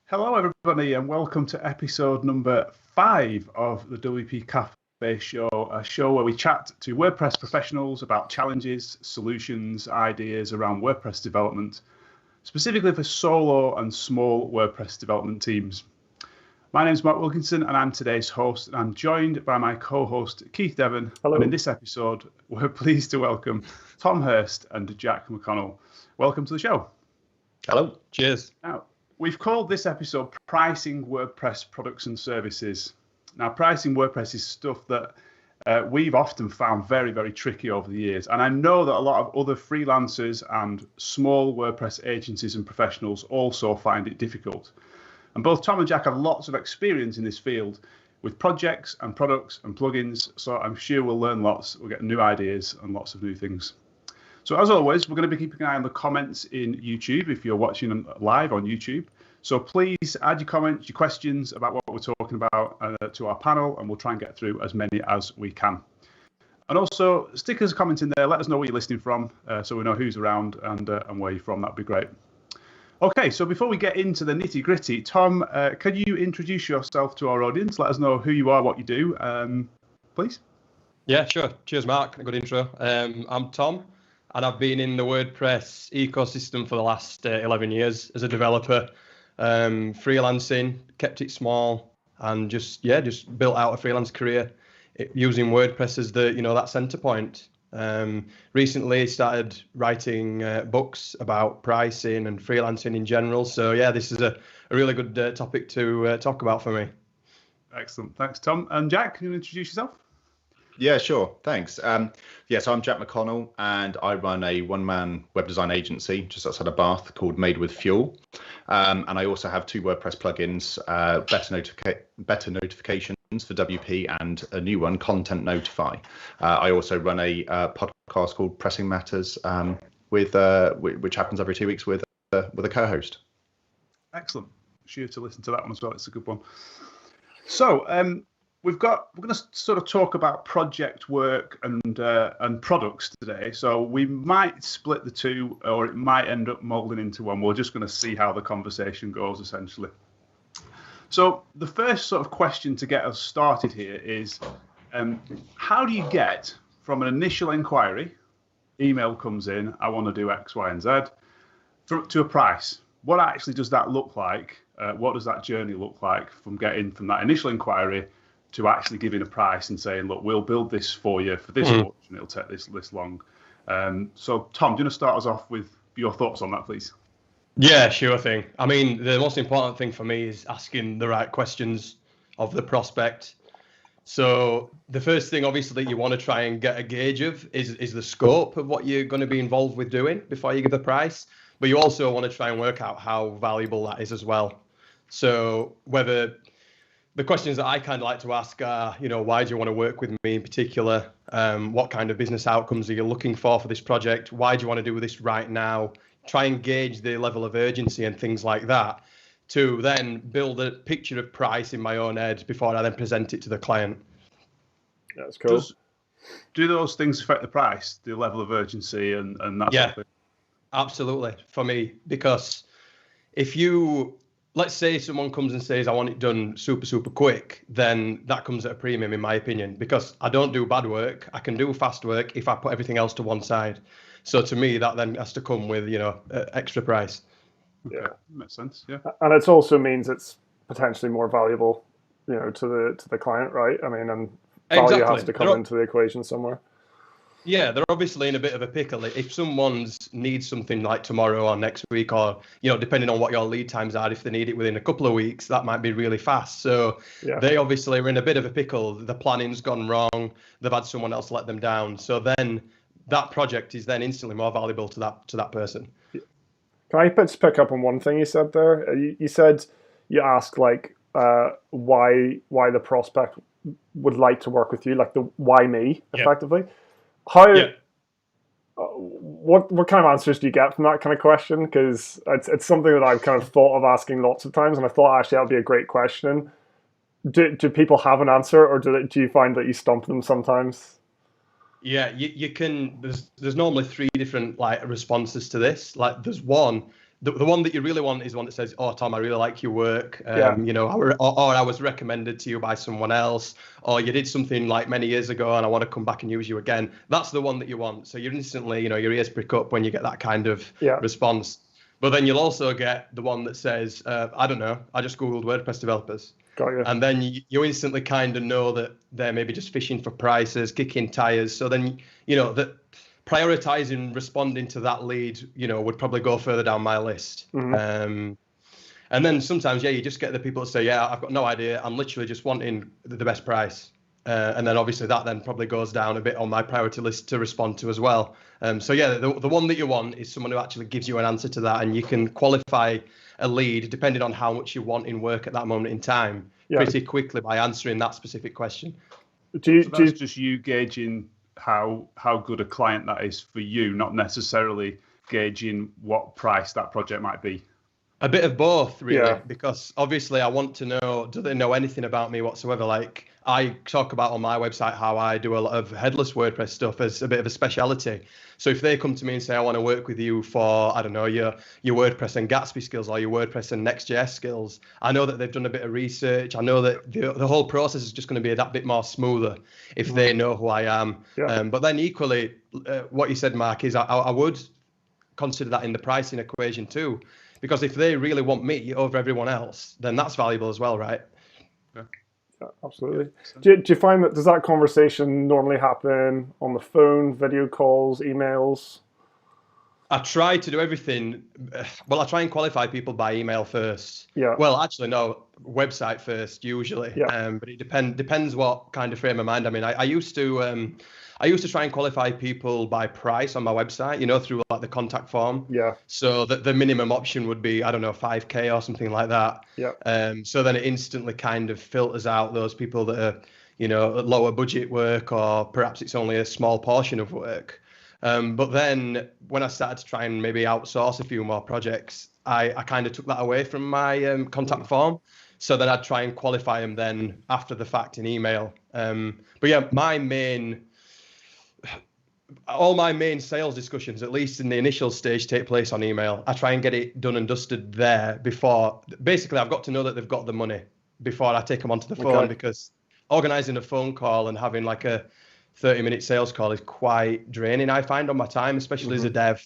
Hello, everybody, and welcome to episode number 5 of the WP Café show, a show where we chat to WordPress professionals about challenges, solutions, ideas around WordPress development, specifically for solo and small WordPress development teams. My name is Mark Wilkinson, and I'm today's host, and I'm joined by my co-host, Keith Devon. Hello. And in this episode, we're pleased to welcome Tom Hirst and Jack McConnell. Welcome to the show. Hello. Cheers. Now, we've called this episode Pricing WordPress Products and Services. Now, pricing WordPress is stuff that we've often found very, very tricky over the years. And I know that a lot of other freelancers and small WordPress agencies and professionals also find it difficult. And both Tom and Jack have lots of experience in this field with projects and products and plugins. So I'm sure we'll learn lots. We'll get new ideas and lots of new things. So as always, we're going to be keeping an eye on the comments in YouTube if you're watching live on YouTube. So please add your comments, your questions about what we're talking about to our panel, and we'll try and get through as many as we can. And also, stick us a comment in there. Let us know where you're listening from so we know who's around and where you're from. That'd be great. Okay, so before we get into the nitty gritty, Tom, can you introduce yourself to our audience? Let us know who you are, what you do, please. Yeah, sure. Cheers, Mark. A good intro. I'm Tom, and I've been in the WordPress ecosystem for the last 11 years as a developer, freelancing, kept it small, and just built out a freelance career using WordPress as that center point. Recently started writing books about pricing and freelancing in general. So yeah, this is a really good topic to talk about for me. Excellent. Thanks, Tom. And Jack, can you introduce yourself? Yeah, sure. Thanks. So I'm Jack McConnell, and I run a one-man web design agency just outside of Bath called Made with Fuel. And I also have 2 WordPress plugins, better notifications for WP, and a new one, Content Notify. I also run a podcast called Pressing Matters, which happens every 2 weeks with a co-host. Excellent. Sure to listen to that one as well. It's a good one. So we're going to sort of talk about project work and products today. So we might split the two, or it might end up molding into one. We're just going to see how the conversation goes, essentially. So the first sort of question to get us started here is, how do you get from an initial inquiry, email comes in, I want to do X, Y, and Z, to a price? What actually does that look like? What does that journey look like from getting from that initial inquiry to actually giving a price and saying, look, we'll build this for you for this much, and it'll take this long. So, Tom, do you want to start us off with your thoughts on that, please? Yeah, sure thing. I mean, the most important thing for me is asking the right questions of the prospect. So the first thing, obviously, that you want to try and get a gauge of is the scope of what you're going to be involved with doing before you give the price. But you also want to try and work out how valuable that is as well. So whether the questions that I kind of like to ask are, why do you want to work with me in particular? What kind of business outcomes are you looking for this project? Why do you want to do this right now? Try and gauge the level of urgency and things like that to then build a picture of price in my own head before I then present it to the client. That's cool. Do those things affect the price, the level of urgency and that sort of thing? Absolutely, for me, because let's say someone comes and says, I want it done super, super quick, then that comes at a premium, in my opinion, because I don't do bad work. I can do fast work if I put everything else to one side. So to me, that then has to come with, extra price. Yeah, makes sense. Yeah, and it also means it's potentially more valuable, to the client, right? I mean, and value has to come into the equation somewhere. Yeah, they're obviously in a bit of a pickle. If someone needs something like tomorrow or next week, or depending on what your lead times are, if they need it within a couple of weeks, that might be really fast. So They obviously are in a bit of a pickle. The planning's gone wrong. They've had someone else let them down. So then that project is then instantly more valuable to that person. Can I just pick up on one thing you said there? You said you asked why the prospect would like to work with you, like the why me, effectively. What kind of answers do you get from that kind of question? Because it's something that I've kind of thought of asking lots of times, and I thought actually that would be a great question. Do people have an answer, or do you find that you stump them sometimes? Yeah, you can. There's normally 3 different responses to this. There's one the one that you really want is one that says, "Oh, Tom, I really like your work. You know, or I was recommended to you by someone else, or you did something like many years ago, and I want to come back and use you again." That's the one that you want. So you're instantly, you know, your ears prick up when you get that kind of response. But then you'll also get the one that says, "I don't know, I just googled WordPress developers." Got you. And then you instantly kind of know that they're maybe just fishing for prices, kicking tires. So then, you know, that prioritizing responding to that lead, you know, would probably go further down my list. And then sometimes, you just get the people that say, "Yeah, I've got no idea. I'm literally just wanting the best price." And then obviously that then probably goes down a bit on my priority list to respond to as well. So the one that you want is someone who actually gives you an answer to that, and you can qualify a lead depending on how much you want in work at that moment in time pretty quickly by answering that specific question. That's just you gauging how good a client that is for you, not necessarily gauging what price that project might be. A bit of both, really, because obviously I want to know, do they know anything about me whatsoever? Like I talk about on my website how I do a lot of headless WordPress stuff as a bit of a speciality. So if they come to me and say, "I want to work with you for, I don't know, your WordPress and Gatsby skills or your WordPress and Next.js skills," I know that they've done a bit of research. I know that the whole process is just going to be that bit more smoother if they know who I am. But then equally, what you said, Mark, is I would consider that in the pricing equation too. Because if they really want me over everyone else, then that's valuable as well, right? Yeah, absolutely. Do you find does that conversation normally happen on the phone, video calls, emails? I try to do everything. Well, I try and qualify people by email first. Yeah. Well, actually, no, website first usually. Yeah. But it depends what kind of frame of mind I'm in. I used to try and qualify people by price on my website, you know, through like the contact form. Yeah. So that the minimum option would be, I don't know, 5K or something like that. Yeah. So then it instantly kind of filters out those people that are, you know, lower budget work, or perhaps it's only a small portion of work. But then when I started to try and maybe outsource a few more projects, I kind of took that away from my contact form. So then I'd try and qualify them then after the fact in email. But yeah, all my main sales discussions, at least in the initial stage, take place on email. I try and get it done and dusted there before. Basically, I've got to know that they've got the money before I take them onto the phone, because organizing a phone call and having like a 30-minute sales call is quite draining, I find, on my time, especially as a dev.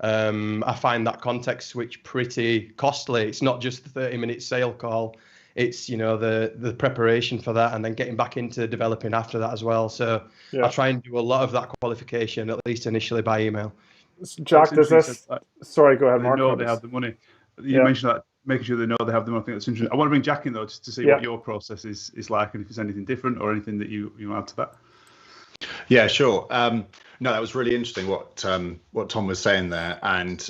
I find that context switch pretty costly. It's not just the 30-minute sale call. It's, you know, the preparation for that and then getting back into developing after that as well. So I try and do a lot of that qualification, at least initially, by email. Jack, does this... Sorry, go ahead, Mark. They know they have the money. You mentioned that, making sure they know they have the money. I think that's interesting. I want to bring Jack in, though, just to see what your process is like, and if there's anything different or anything that you add to that. Yeah, sure. No, that was really interesting what Tom was saying there. And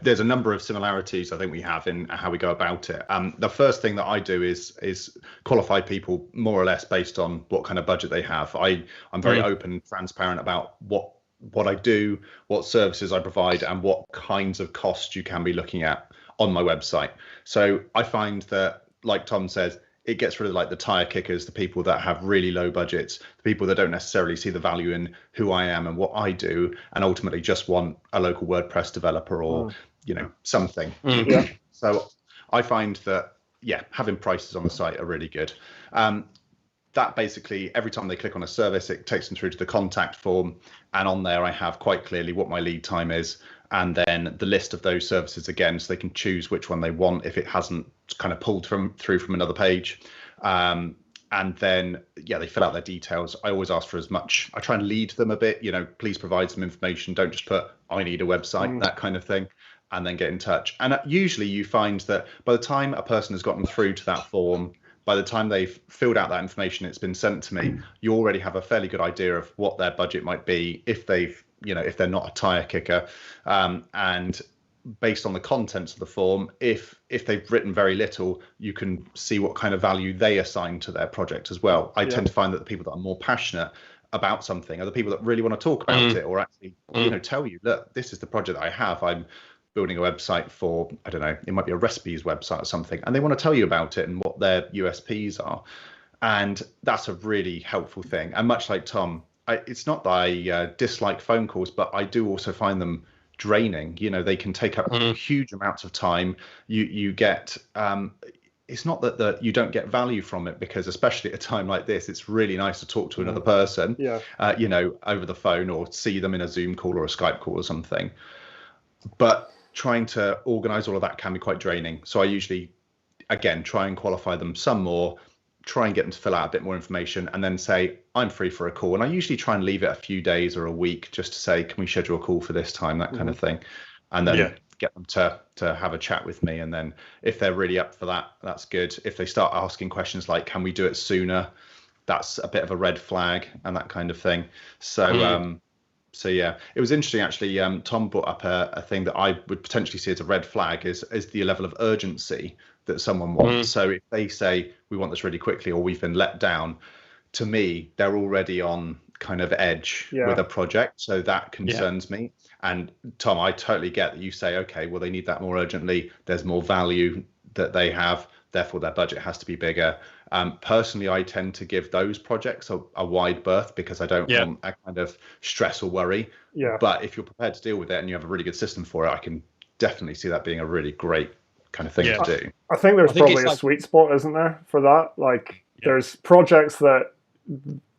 there's a number of similarities I think we have in how we go about it. The first thing that I do is qualify people more or less based on what kind of budget they have. I'm very open and transparent about what I do, what services I provide, and what kinds of costs you can be looking at on my website. So I find that, like Tom says, it gets rid of like the tire kickers, the people that have really low budgets, the people that don't necessarily see the value in who I am and what I do, and ultimately just want a local WordPress developer or, you know, something. So I find that, having prices on the site are really good. That basically, every time they click on a service, it takes them through to the contact form. And on there, I have quite clearly what my lead time is, and then the list of those services again, so they can choose which one they want if it hasn't kind of pulled through from another page. And then, they fill out their details. I always ask for as much. I try and lead them a bit, you know, please provide some information. Don't just put, I need a website, that kind of thing, and then get in touch. And usually you find that by the time a person has gotten through to that form, by the time they've filled out that information, it's been sent to me, you already have a fairly good idea of what their budget might be if they've, you know, if they're not a tire kicker. And based on the contents of the form, if they've written very little, you can see what kind of value they assign to their project as well. I tend to find that the people that are more passionate about something are the people that really want to talk about it, or actually, you know, tell you, look, this is the project that I have. I'm building a website for, I don't know, it might be a recipes website or something, and they want to tell you about it and what their USPs are. And that's a really helpful thing. And much like Tom, it's not that I dislike phone calls, but I do also find them draining. You know, they can take up huge amounts of time. You get it's not that you don't get value from it, because especially at a time like this, it's really nice to talk to another person, you know, over the phone, or see them in a Zoom call or a Skype call or something. But trying to organize all of that can be quite draining. So I usually, again, try and qualify them some more, try and get them to fill out a bit more information, and then say, I'm free for a call. And I usually try and leave it a few days or a week just to say, can we schedule a call for this time, that kind of thing. And then get them to have a chat with me. And then if they're really up for that, that's good. If they start asking questions like, can we do it sooner? That's a bit of a red flag, and that kind of thing. So, so yeah, it was interesting actually. Tom brought up a thing that I would potentially see as a red flag is the level of urgency that someone wants. So if they say, we want this really quickly, or we've been let down, to me, they're already on kind of edge with a project. So that concerns me. And Tom, I totally get that you say, okay, well, they need that more urgently. There's more value that they have, therefore their budget has to be bigger. Personally, I tend to give those projects a wide berth, because I don't want a kind of stress or worry. But if you're prepared to deal with it and you have a really good system for it, I can definitely see that being a really great kind of thing to do. I think there's probably a sweet spot, isn't there, for that? Like, there's projects that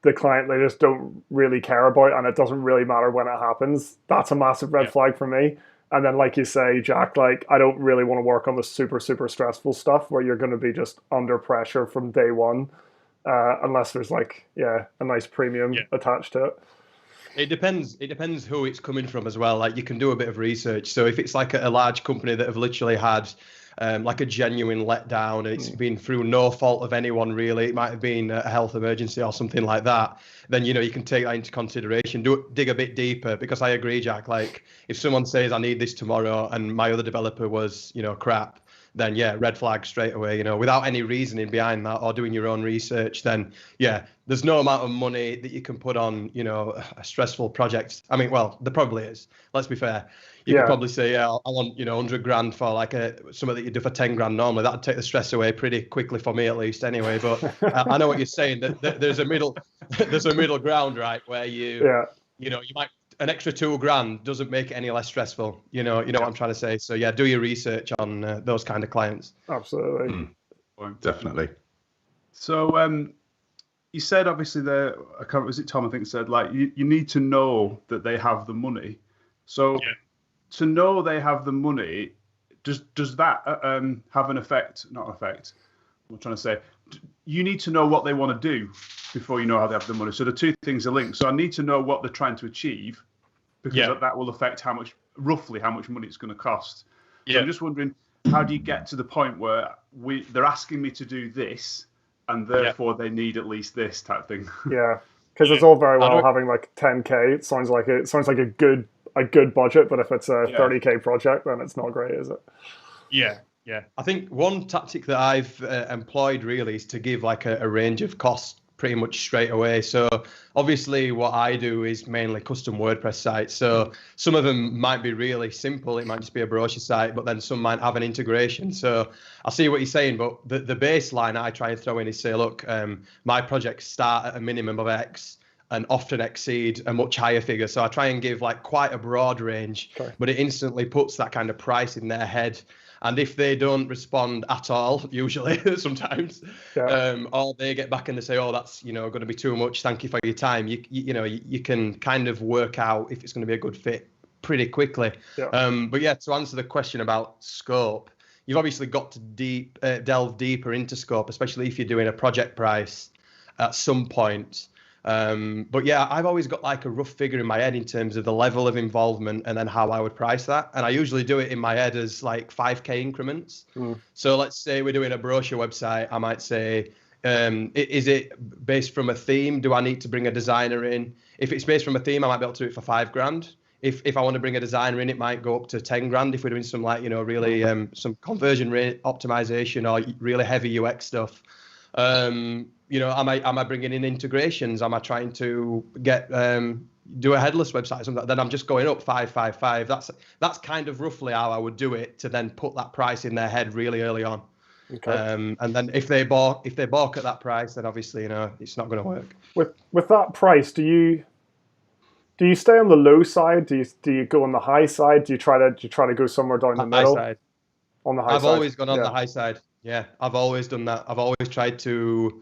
the client, they just don't really care about, and it doesn't really matter when it happens. That's a massive red flag for me. And then, like you say, Jack, like, I don't really want to work on the super stressful stuff where you're going to be just under pressure from day one, unless there's like, a nice premium attached to it. It depends who it's coming from as well. Like, you can do a bit of research. So if it's like a large company that have literally had like a genuine letdown, and it's been through no fault of anyone really, it might have been a health emergency or something like that, then, you know, you can take that into consideration, dig a bit deeper. Because I agree, Jack, like, if someone says I need this tomorrow and my other developer was, you know, crap, then red flag straight away, you know, without any reasoning behind that or doing your own research. Then there's no amount of money that you can put on, you know, a stressful project. I mean, well, there probably is, let's be fair. You could probably say, I want, you know, 100 grand for like something that you do for 10 grand normally. That'd take the stress away pretty quickly for me, at least, anyway. But I know what you're saying, that there's a middle ground, right, where you know, you might, an extra 2 grand doesn't make it any less stressful. You know what I'm trying to say. So do your research on those kind of clients. Absolutely. Definitely. So you said, obviously, was it Tom, I think, said, like, you need to know that they have the money. So to know they have the money, does that have an effect? Not effect. I'm trying to say, you need to know what they want to do before you know how they have the money. So the two things are linked. So I need to know what they're trying to achieve, because that will affect roughly how much money it's going to cost. So I'm just wondering, how do you get to the point where they're asking me to do this, and therefore they need at least this type thing? Yeah, because it's all very well having like 10K. It sounds like a good budget, but if it's a 30K project, then it's not great, is it? Yeah. I think one tactic that I've employed really is to give like a range of costs pretty much straight away. So obviously what I do is mainly custom WordPress sites. So some of them might be really simple. It might just be a brochure site, but then some might have an integration. So I see what you're saying, but the baseline I try and throw in is say, look, my projects start at a minimum of X and often exceed a much higher figure. So I try and give like quite a broad range, but it instantly puts that kind of price in their head. And if they don't respond at all, usually, sometimes, or they get back and they say, oh, that's, you know, going to be too much, thank you for your time, you can kind of work out if it's going to be a good fit pretty quickly. But to answer the question about scope, you've obviously got to delve deeper into scope, especially if you're doing a project price at some point. But I've always got like a rough figure in my head in terms of the level of involvement and then how I would price that. And I usually do it in my head as like 5K increments. So let's say we're doing a brochure website. I might say, is it based from a theme? Do I need to bring a designer in? If it's based from a theme, I might be able to do it for 5 grand. If I want to bring a designer in, it might go up to 10 grand if we're doing some like, you know, really some conversion rate optimization or really heavy UX stuff. You know, am I bringing in integrations? Am I trying to get do a headless website or something? Then I'm just going up 555. That's kind of roughly how I would do it to then put that price in their head really early on. Okay. And then if they balk at that price, then obviously, you know, it's not going to work. With that price, do you Do you stay on the low side? Do you go on the high side? Do you try to go somewhere down the middle? High side. On the high I've side. always gone on the high side. Yeah, I've always done that. I've always tried to,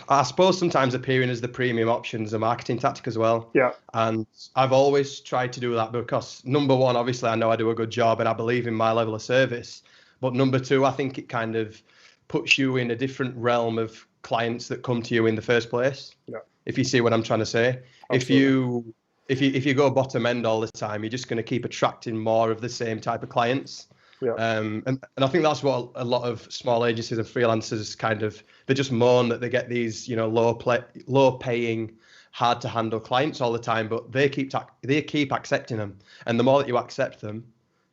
I suppose sometimes appearing as the premium option is a marketing tactic as well. Yeah. And I've always tried to do that because number one, obviously I know I do a good job and I believe in my level of service. But number two, I think it kind of puts you in a different realm of clients that come to you in the first place. Yeah. If you see what I'm trying to say. Absolutely. If you go bottom end all the time, you're just going to keep attracting more of the same type of clients. Yeah. And I think that's what a lot of small agencies and freelancers they just moan that they get these, low paying, hard to handle clients all the time, but they keep accepting them. And the more that you accept them,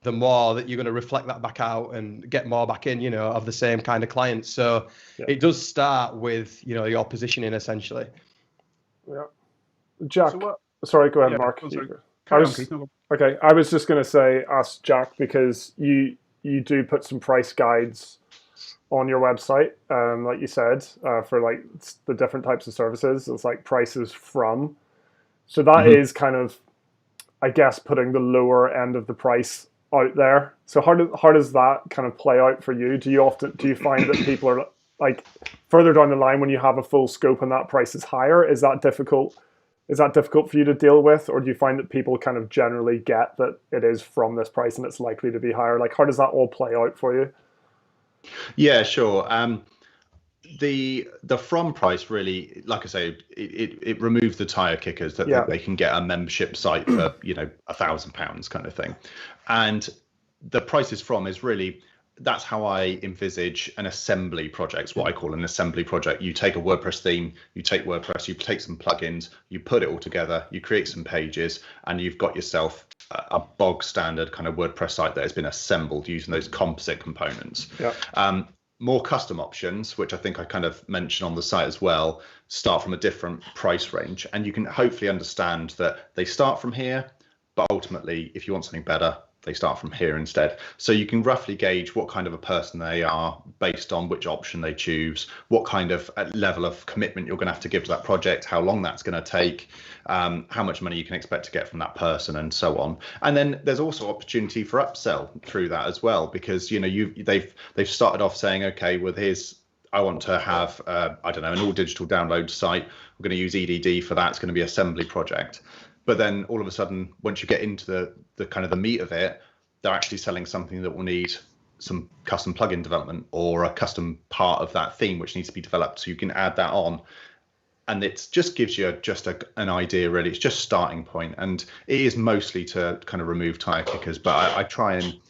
the more that you're going to reflect that back out and get more back in, of the same kind of clients. So it does start with, your positioning essentially. Yeah. Jack, sorry, go ahead, Mark. Okay, I was just going to say, ask Jack, because you do put some price guides on your website, like you said, for like the different types of services. It's like prices from. So that is kind of, I guess, putting the lower end of the price out there. So how does that kind of play out for you? Do you find that people are like further down the line when you have a full scope and that price is higher? Is that difficult? Is that difficult for you to deal with, or do you find that people kind of generally get that it is from this price and it's likely to be higher? Like, how does that all play out for you? Yeah, sure. The from price really, like I say, it removes the tire kickers that they can get a membership site for £1,000 kind of thing, and the prices from is really. That's how I envisage an assembly project, what I call an assembly project. You take a WordPress theme, you take WordPress, you take some plugins, you put it all together, you create some pages, and you've got yourself a bog standard kind of WordPress site that has been assembled using those composite components. Yeah. More custom options, which I think I kind of mentioned on the site as well, start from a different price range. And you can hopefully understand that they start from here, but ultimately, if you want something better, they start from here instead. So you can roughly gauge what kind of a person they are based on which option they choose, what kind of level of commitment you're going to have to give to that project, how long that's going to take, how much money you can expect to get from that person, and so on. And then there's also opportunity for upsell through that as well, because they've started off saying, okay, well, I want to have an all digital download site. We're going to use EDD for that. It's going to be an assembly project. But then all of a sudden, once you get into the kind of the meat of it, they're actually selling something that will need some custom plugin development or a custom part of that theme which needs to be developed. So you can add that on, and it just gives you an idea. Really, it's just starting point, and it is mostly to kind of remove tire kickers. But I try and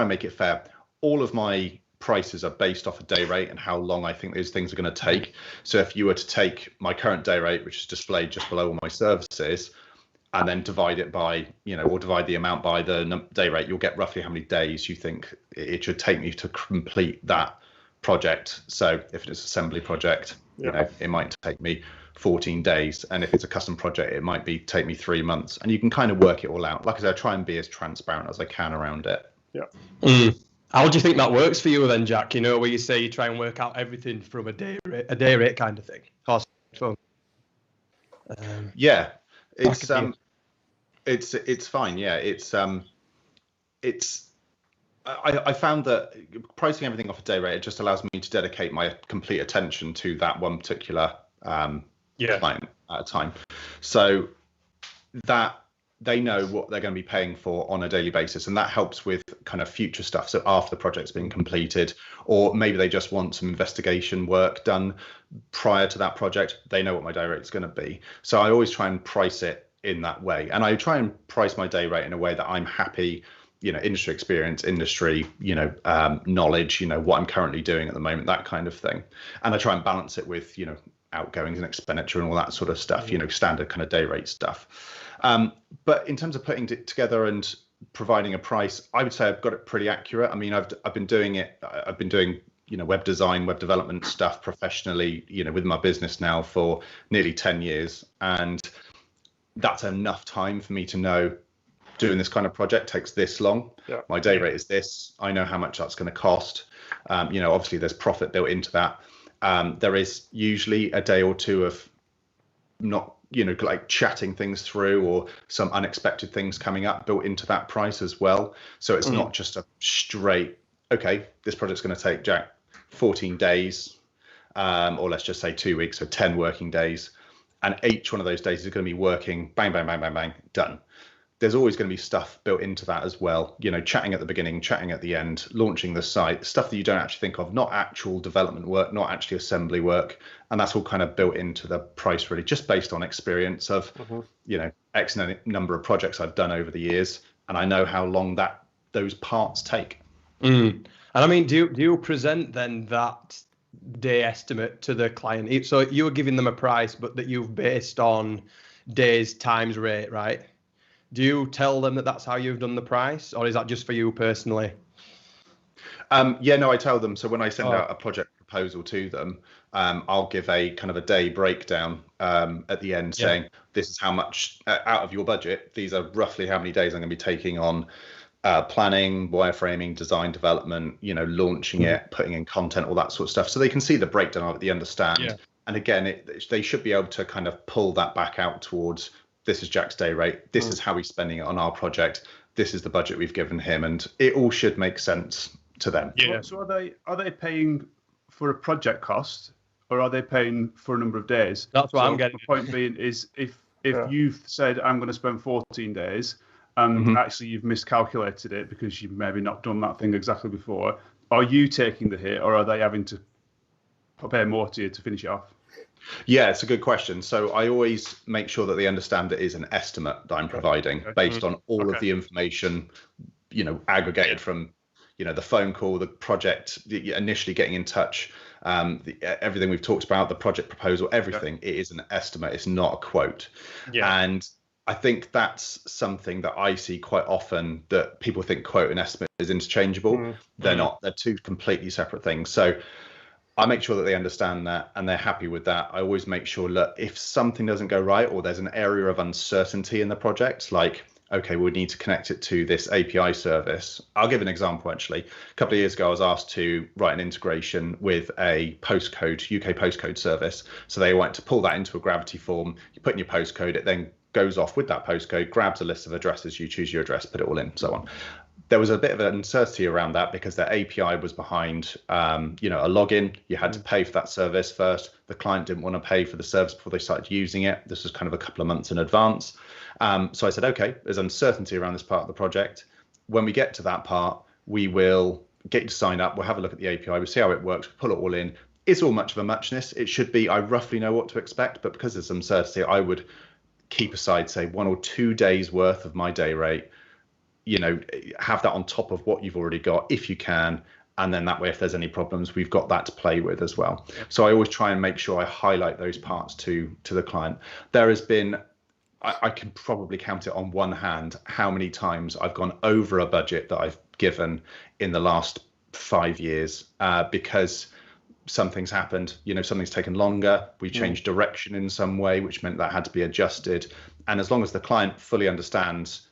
make it fair. All of my prices are based off a day rate and how long I think those things are going to take. So if you were to take my current day rate, which is displayed just below all my services, and then divide it by, or divide the amount by the day rate, you'll get roughly how many days you think it should take me to complete that project. So if it's an assembly project, it might take me 14 days. And if it's a custom project, it might take me 3 months. And you can kind of work it all out. Like I said, I try and be as transparent as I can around it. Yeah. How do you think that works for you then, Jack? Where you say you try and work out everything from a day rate kind of thing. Yeah, it's fine. Yeah, I found that pricing everything off a day rate, it just allows me to dedicate my complete attention to that one particular client at a time. So that they know what they're going to be paying for on a daily basis, and that helps with kind of future stuff. So after the project's been completed, or maybe they just want some investigation work done prior to that project, they know what my day rate is going to be. So I always try and price it in that way, and I try and price my day rate in a way that I'm happy, industry experience, industry, knowledge, what I'm currently doing at the moment, that kind of thing. And I try and balance it with, outgoings and expenditure and all that sort of stuff, standard kind of day rate stuff. But in terms of putting it together and providing a price, I would say I've got it pretty accurate. I mean, I've been doing web design, web development stuff professionally, with my business now for nearly 10 years. And that's enough time for me to know doing this kind of project takes this long. Yeah. My day rate is this. I know how much that's going to cost. Obviously there's profit built into that. There is usually a day or two of not like chatting things through or some unexpected things coming up built into that price as well. So it's not just a straight, okay, this project's going to take Jack 14 days, or let's just say 2 weeks, so 10 working days. And each one of those days is going to be working, bang, bang, bang, bang, bang, done. There's always going to be stuff built into that as well. Chatting at the beginning, chatting at the end, launching the site, stuff that you don't actually think of, not actual development work, not actually assembly work. And that's all kind of built into the price, really, just based on experience of, X number of projects I've done over the years. And I know how long those parts take. And I mean, do you present then that day estimate to the client? So you're giving them a price, but that you've based on days times rate, right? Do you tell them that that's how you've done the price, or is that just for you personally? No, I tell them. So when I send out a project proposal to them, I'll give a kind of a day breakdown at the end saying, this is how much out of your budget. These are roughly how many days I'm going to be taking on planning, wireframing, design development, launching it, putting in content, all that sort of stuff. So they can see the breakdown of it, they understand. Yeah. And again, they should be able to kind of pull that back out towards, this is Jack's day rate. This is how he's spending it on our project. This is the budget we've given him, and it all should make sense to them. Yeah. So are they paying for a project cost, or are they paying for a number of days? That's what I'm getting. The point being is, if you've said I'm going to spend 14 days, and actually you've miscalculated it because you've maybe not done that thing exactly before, are you taking the hit, or are they having to pay more to you to finish it off? Yeah, it's a good question. So I always make sure that they understand that it is an estimate that I'm providing based on all of the information, aggregated from, the phone call, the project, initially getting in touch, everything we've talked about, the project proposal, everything. It is an estimate. It's not a quote. Yeah. And I think that's something that I see quite often, that people think quote and estimate is interchangeable. They're not. They're two completely separate things. So I make sure that they understand that and they're happy with that. I always make sure, look, if something doesn't go right or there's an area of uncertainty in the project, like, okay, we need to connect it to this API service. I'll give an example, actually. A couple of years ago, I was asked to write an integration with a postcode, UK postcode service. So they want to pull that into a Gravity form. You put in your postcode, it then goes off with that postcode, grabs a list of addresses, you choose your address, put it all in, so on. There was a bit of an uncertainty around that because their API was behind, a login. You had to pay for that service first. The client didn't want to pay for the service before they started using it. This was kind of a couple of months in advance. So I said, okay, there's uncertainty around this part of the project. When we get to that part, we will get you to sign up. We'll have a look at the API. We'll see how it works. We'll pull it all in. It's all much of a muchness. It should be, I roughly know what to expect, but because there's uncertainty, I would keep aside, say, 1 or 2 days worth of my day rate, have that on top of what you've already got if you can. And then that way, if there's any problems, we've got that to play with as well. So I always try and make sure I highlight those parts to the client. There has been, I can probably count it on one hand, how many times I've gone over a budget that I've given in the last 5 years because something's happened, something's taken longer. We changed direction in some way, which meant that had to be adjusted. And as long as the client fully understands,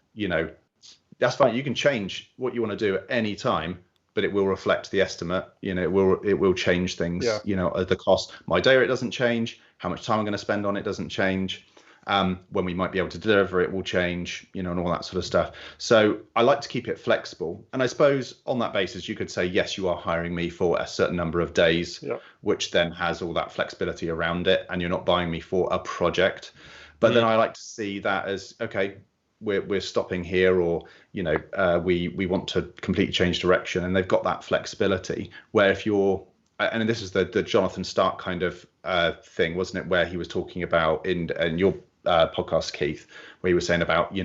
that's fine. You can change what you want to do at any time, but it will reflect the estimate. It will change things. The cost. My day rate doesn't change. How much time I'm going to spend on it doesn't change. When we might be able to deliver it will change. And all that sort of stuff. So I like to keep it flexible. And I suppose on that basis, you could say, yes, you are hiring me for a certain number of days, which then has all that flexibility around it, and you're not buying me for a project. But then I like to see that as, okay, we're stopping here, or we want to completely change direction, and they've got that flexibility. Where if you're, and this is the Jonathan Stark kind of thing, wasn't it, where he was talking about in your podcast, Keith, where he was saying about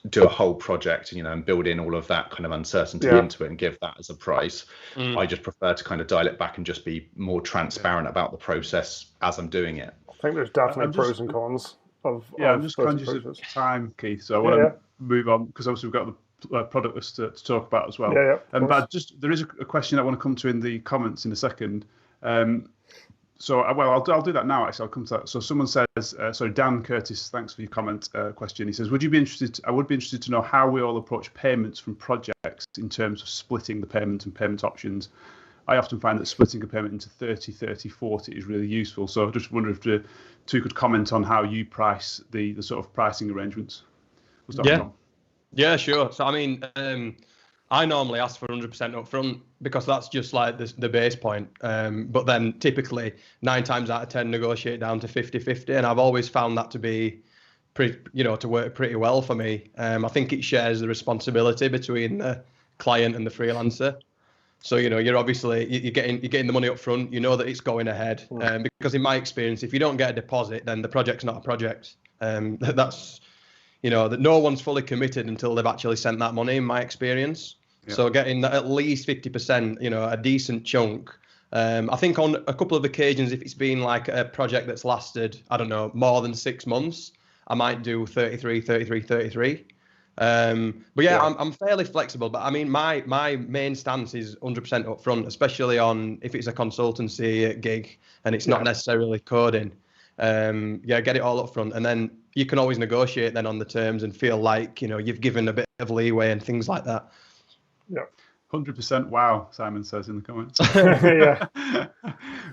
do a whole project and build in all of that kind of uncertainty into it and give that as a price. I just prefer to kind of dial it back and just be more transparent about the process as I'm doing it. I think there's definitely pros and cons. I'm just conscious of time, Keith, so I want to move on, because obviously we've got the product list to talk about as well. But there is a question I want to come to in the comments in a second. I'll do that now. Actually, I'll come to that. So someone says, Dan Curtis, thanks for your comment question. He says, I would be interested to know how we all approach payments from projects in terms of splitting the payment and payment options. I often find that splitting a payment into 30, 30, 40 is really useful. So I just wonder if the two could comment on how you price the sort of pricing arrangements. We'll start with Tom. Yeah, sure. So I mean, I normally ask for 100% up front because that's just like the base point. But then typically 9 times out of 10 negotiate down to 50-50, and I've always found that to be to work pretty well for me. I think it shares the responsibility between the client and the freelancer. So you're obviously you're getting the money up front. You know that it's going ahead. Because in my experience, if you don't get a deposit, then the project's not a project. That's that no one's fully committed until they've actually sent that money, in my experience. Yeah. So getting that at least 50%, a decent chunk. I think on a couple of occasions, if it's been like a project that's lasted, I don't know, more than 6 months, I might do 33. But yeah, I'm fairly flexible. But I mean, my main stance is 100% up front, especially on if it's a consultancy gig and it's not necessarily coding. Get it all up front, and then you can always negotiate then on the terms and feel like you've given a bit of leeway and things like that. Yeah. 100% wow, Simon says in the comments. Yeah.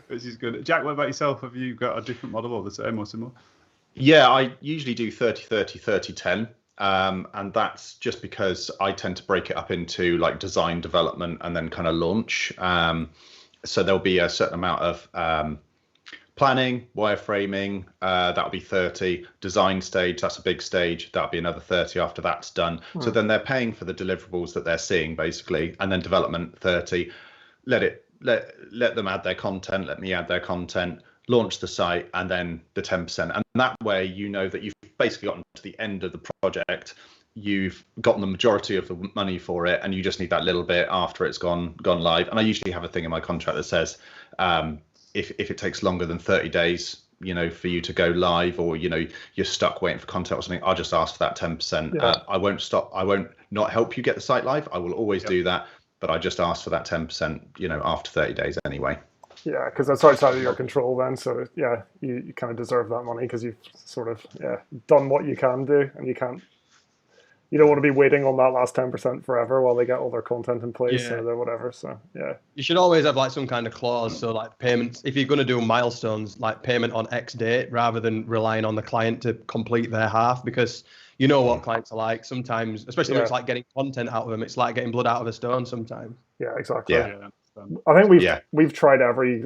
Which is good. Jack, what about yourself? Have you got a different model or the same or similar? Yeah, I usually do 30-30, 30-10. And that's just because I tend to break it up into like design, development, and then kind of launch. So there'll be a certain amount of planning, wireframing, that'll be 30. Design stage, that's a big stage, that'll be another 30 after that's done. So then they're paying for the deliverables that they're seeing, basically. And then development, 30. Let them add their content, let me add their content, launch the site, and then the 10%. And that way that you've basically gotten to the end of the project, you've gotten the majority of the money for it, and you just need that little bit after it's gone live. And I usually have a thing in my contract that says if it takes longer than 30 days for you to go live, or you're stuck waiting for content or something, I'll just ask for that 10%. I won't not help you get the site live. I will always do that, but I just ask for that 10% after 30 days anyway. Yeah, because that's outside of your control then. So yeah, you kind of deserve that money because you've sort of done what you can do, and you don't want to be waiting on that last 10% forever while they get all their content in place or whatever. So yeah, you should always have like some kind of clause. So like payments, if you're going to do milestones, like payment on X date, rather than relying on the client to complete their half, because you know what clients are like sometimes, especially when it's like getting content out of them. It's like getting blood out of a stone sometimes. Yeah, exactly. Yeah. I think we've tried every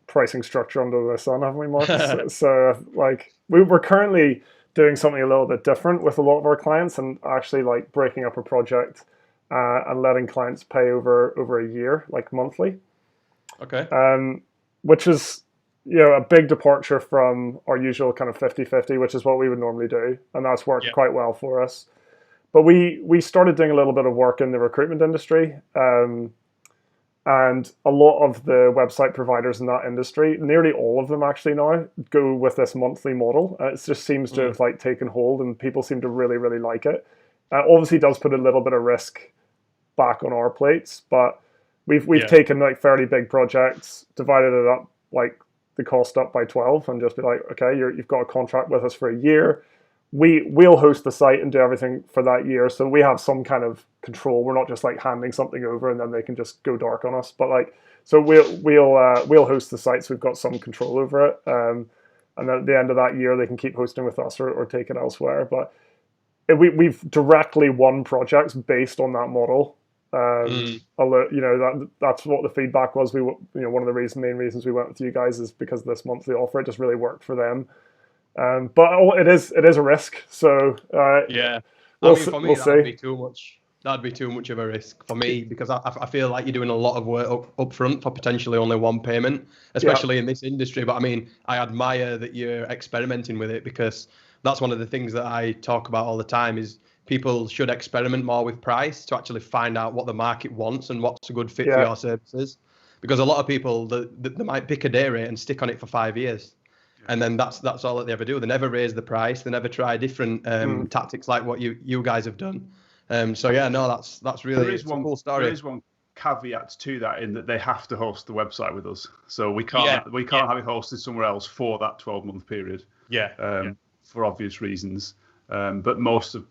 pricing structure under the sun, haven't we, Mark? so like we're currently doing something a little bit different with a lot of our clients, and actually like breaking up a project and letting clients pay over a year, like monthly. Okay. Which is a big departure from our usual kind of 50-50, which is what we would normally do, and that's worked quite well for us. But we started doing a little bit of work in the recruitment industry. And a lot of the website providers in that industry, nearly all of them actually now, go with this monthly model. It just seems to have like taken hold, and people seem to really, really like it. Obviously, it does put a little bit of risk back on our plates, but we've taken like fairly big projects, divided it up, like the cost up by 12, and just be like, okay, you've got a contract with us for a year. We'll host the site and do everything for that year, so we have some kind of control. We're not just like handing something over and then they can just go dark on us. But like, so we'll host the site, so we've got some control over it. And then at the end of that year, they can keep hosting with us or take it elsewhere. But we've directly won projects based on that model. That's what the feedback was. One of the main reasons we went with you guys is because of this monthly offer. It just really worked for them. But it is a risk. So for me, that'd be too much. That'd be too much of a risk for me, because I feel like you're doing a lot of work up front for potentially only one payment, especially in this industry. But I mean, I admire that you're experimenting with it, because that's one of the things that I talk about all the time is people should experiment more with price to actually find out what the market wants and what's a good fit for your services. Because a lot of people, they might pick a day rate and stick on it for 5 years. And then that's all that they ever do. They never raise the price. They never try different tactics like what you guys have done. That's really a cool story. There is one caveat to that, in that they have to host the website with us. So we can't have it hosted somewhere else for that 12-month period. For obvious reasons. But most of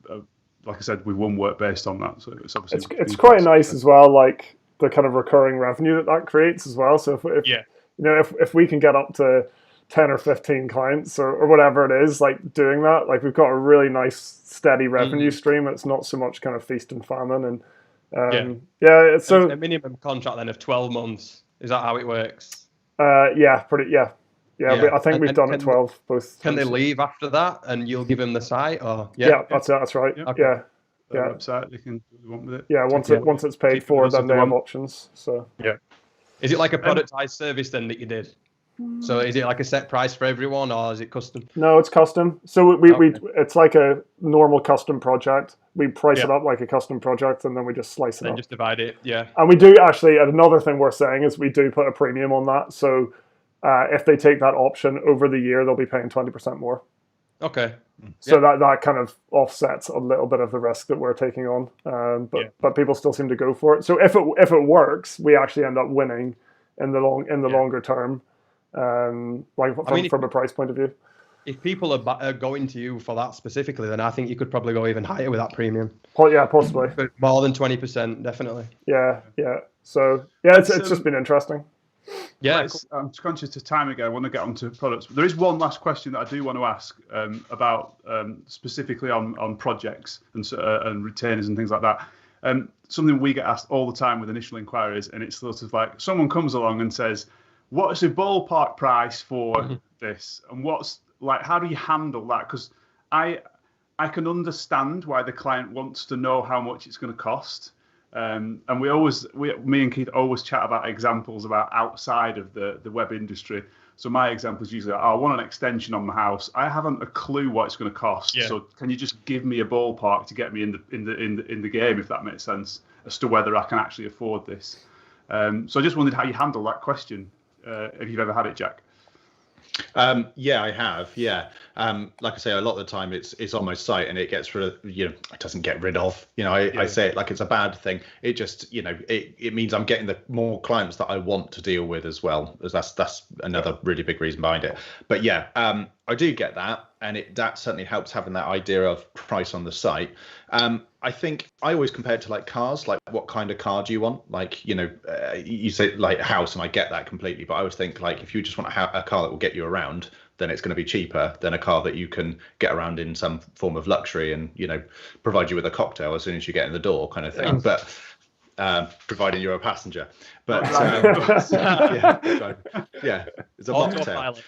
like I said, we won work based on that. So it's obviously it's quite nice as well. Like the kind of recurring revenue that creates as well. So if Yeah. you know, if we can get up to 10 or 15 clients or whatever it is, like doing that, like we've got a really nice steady revenue stream. It's not so much kind of feast and famine. And so a minimum contract then of 12 months. Is that how it works? yeah. I think we've done it can 12 both. Can they leave after that and you'll give them the site? Or That's right. Yeah. Yeah. Their website, they can do what they want with it. Yeah, once it's paid for, then they have options. So yeah. Is it like a productized service then that you did? So is it like a set price for everyone, or is it custom? No, it's custom. So we it's like a normal custom project. We price it up like a custom project, and then we just slice it up. Just divide it, yeah. And we do actually, another thing worth saying is we do put a premium on that. So if they take that option over the year, they'll be paying 20% more. Okay. So that kind of offsets a little bit of the risk that we're taking on. But people still seem to go for it. So if it works, we actually end up winning in the longer term. From a price point of view. If people are going to you for that specifically, then I think you could probably go even higher with that premium. Yeah, possibly. More than 20%, definitely. Yeah. So it's just been interesting. Yeah, I'm conscious of time again. I want to get onto products. There is one last question that I do want to ask about specifically on projects and retainers and things like that. Something we get asked all the time with initial inquiries, and it's sort of like someone comes along and says, "What's the ballpark price for this?" And how do you handle that? Because I can understand why the client wants to know how much it's going to cost. And me and Keith always chat about examples about outside of the web industry. So my example is usually, I want an extension on my house. I haven't a clue what it's going to cost. Yeah. So can you just give me a ballpark to get me in the game, if that makes sense, as to whether I can actually afford this? So I just wondered how you handle that question. If you've ever had it, Jack. Yeah, I have. Yeah. Like I say, a lot of the time it's on my site and it gets rid of, it doesn't get rid of, I say it like it's a bad thing. It just, it means I'm getting the more clients that I want to deal with as well. As that's another really big reason behind it. But yeah, I do get that. And that certainly helps having that idea of price on the site. I think I always compare it to like cars, like what kind of car do you want? Like, you say like house, and I get that completely. But I always think like if you just want a car that will get you around, then it's going to be cheaper than a car that you can get around in some form of luxury and, provide you with a cocktail as soon as you get in the door kind of thing. Yeah. But providing you're a passenger. But it's a mocktail.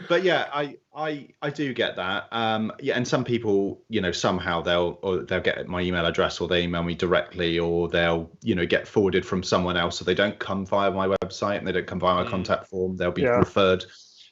But yeah, I do get that. And some people, somehow they'll get my email address, or they email me directly, or they'll get forwarded from someone else, so they don't come via my website and they don't come via my contact form. They'll be referred.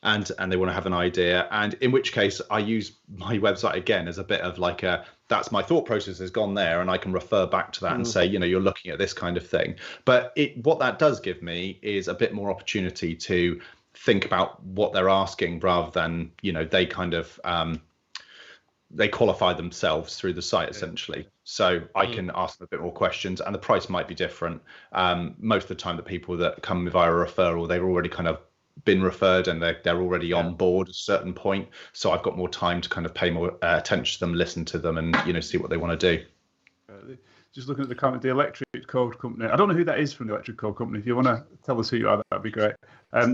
And they want to have an idea, and in which case I use my website again as a bit of like that's my thought process has gone there, and I can refer back to that and say, you're looking at this kind of thing. But what that does give me is a bit more opportunity to think about what they're asking, rather than they kind of they qualify themselves through the site essentially. So I can ask them a bit more questions, and the price might be different. Most of the time, the people that come via a referral, they've already kind of been referred and they're already on board at a certain point, so I've got more time to kind of pay more attention to them, listen to them, and see what they want to do. Just looking at the comment, the Electric Code Company, I don't know who that is from the Electric Code Company. If you want to tell us who you are, that'd be great.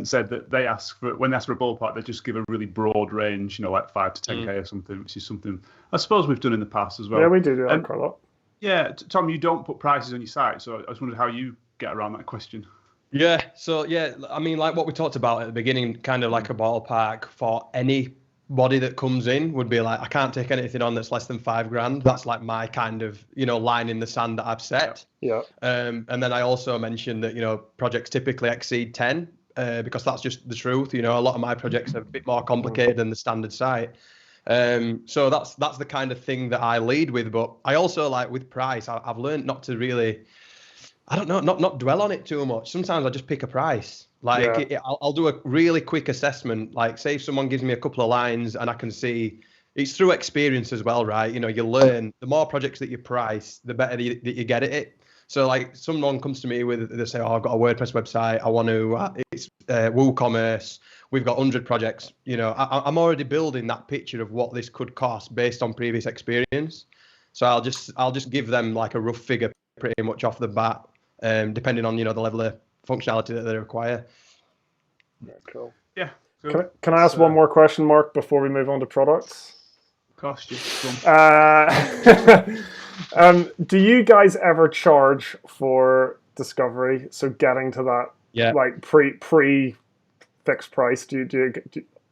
Said that when they ask for a ballpark, they just give a really broad range, like 5 to 10k or something, which is something I suppose we've done in the past as well. Yeah, we do that quite a lot. Yeah, Tom, you don't put prices on your site, so I just wondered how you get around that question. Yeah, so I mean, like what we talked about at the beginning, kind of like a ballpark for anybody that comes in would be like, I can't take anything on that's less than $5,000. That's like my kind of, line in the sand that I've set. Yeah. And then I also mentioned that, projects typically exceed 10 because that's just the truth. A lot of my projects are a bit more complicated than the standard site. So that's the kind of thing that I lead with. But I also like with price, I've learned not to really, I don't know, not dwell on it too much. Sometimes I just pick a price. Like I'll do a really quick assessment. Like say if someone gives me a couple of lines and I can see, it's through experience as well, right? You learn, the more projects that you price, the better that you get at it. So like someone comes to me they say, I've got a WordPress website. I want to, it's WooCommerce. We've got 100 projects. I'm already building that picture of what this could cost based on previous experience. So I'll just give them like a rough figure pretty much off the bat, depending on, the level of functionality that they require. Yeah, cool. Yeah. Cool. Can I ask one more question, Mark, before we move on to products? Cost you. Do you guys ever charge for discovery? So getting to that, like pre fixed price. Do you do?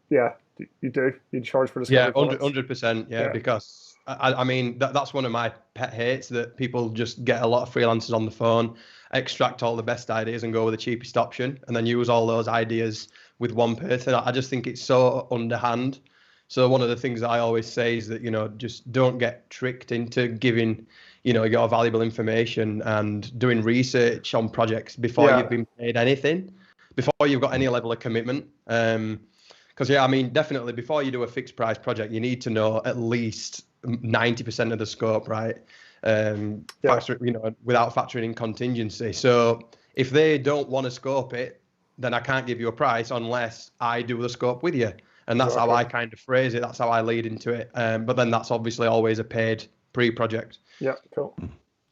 You charge for discovery? Yeah, 100%. Yeah, because I mean that's one of my pet hates, that people just get a lot of freelancers on the phone, extract all the best ideas and go with the cheapest option, and then use all those ideas with one person. I just think it's so underhand. So one of the things that I always say is that, just don't get tricked into giving, your valuable information and doing research on projects before you've been paid anything, before you've got any level of commitment. Because, definitely before you do a fixed price project, you need to know at least 90% of the scope, right? Without factoring in contingency. So if they don't want to scope it, then I can't give you a price unless I do the scope with you. And that's how I kind of phrase it. That's how I lead into it. But then that's obviously always a paid pre-project. Yeah, cool. Do